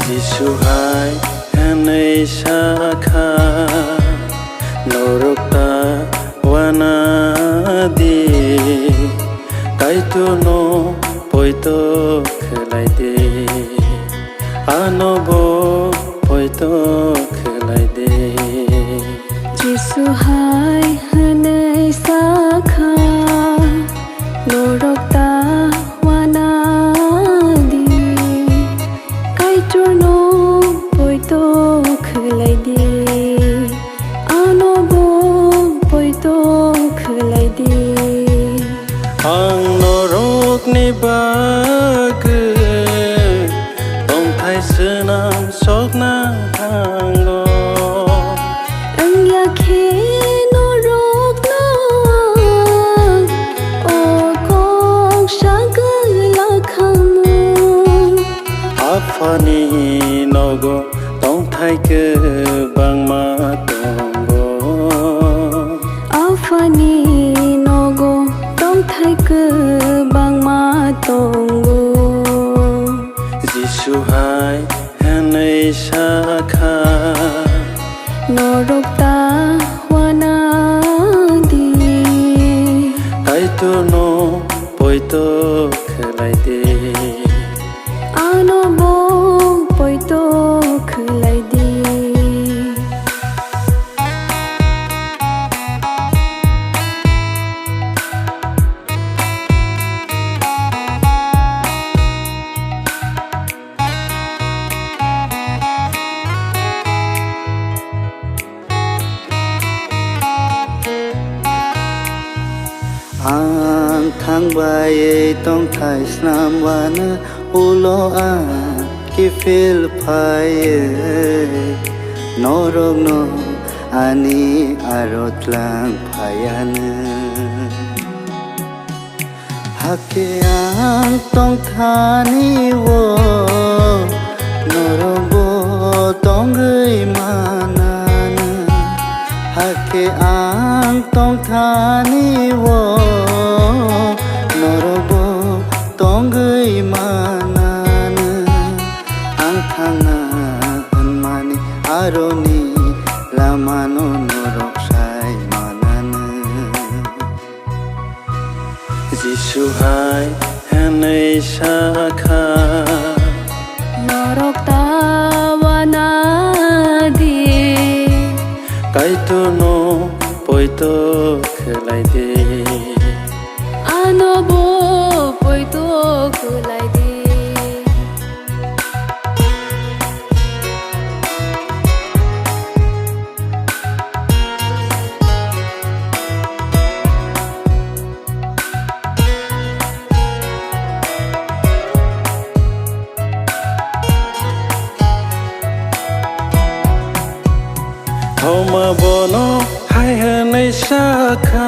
Disuhai hanai sakha norokta wanadi kaito no poito khelai de anobo poito khelai de Disuhai hanai sakha norokta wanadi kaito no poito khelai de anobo poito khelai de ang norok ni bag tong thai sunam sokna hango ang yakhe norok na o kong shagla khamu afani nogo tong thai ke bang ma tongo afani nogo tong thai ke bang ma tongo Disuhai hanai sakha norokta wanadi kaito no poito khelai de anobo poito khelai de Ang thang bay tong thai snam wana ulo a ki feel phai norong no ani arotlang phayana hake ang tong thani wo norong bo tong gei manana hake ang tong thani wo norobo tongai manana ang thanga anmani aroni lamano norok sai manana Disuhai hanai sakha norokta wanadi kaito no poito khelai de anobo poito khelai de Thoma bono hai hanai sakha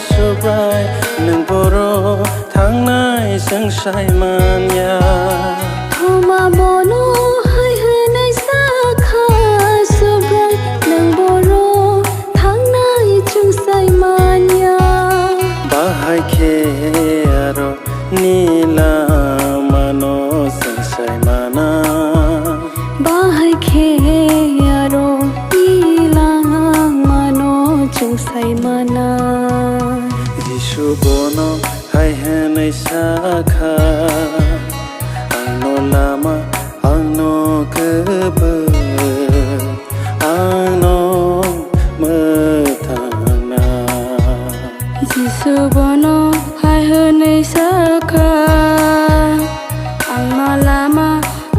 subrai nang boro thang nai sang sai manya thoma bono hai hanai sakha subrai nang boro thang nai chung sai manya bahai khe aro nila mano sang sai mana bahai khe aro chung sai mana Disu bono hai hanai sakha ang no lama ang no kebe ang no methana Jisu bono hai hanai sakha ang no lama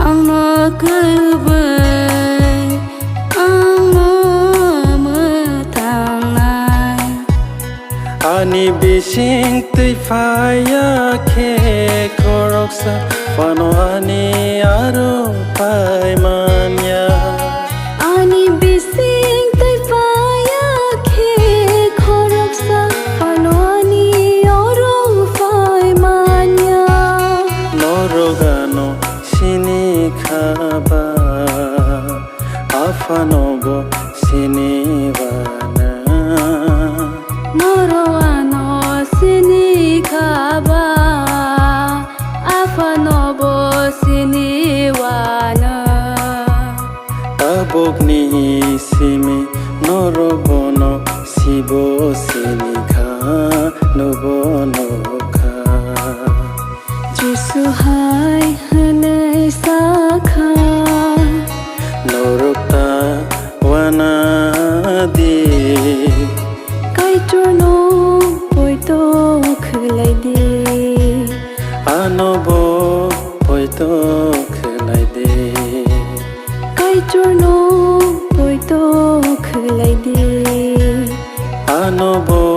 ang no kebe Ani bising tui faya khe koroksa fano ani aro pai manya ani bising tai faya khe khoroksa fano ani siniwana Noro ano sinikaba Afanobo siniwana Tabokni simi norobono sibo sinikha nobonokha Jisu hai hanai sakha Norokta wana di Kai chono poito khulai di Anobo poito khlai de Kai chono poito khulai di Anobo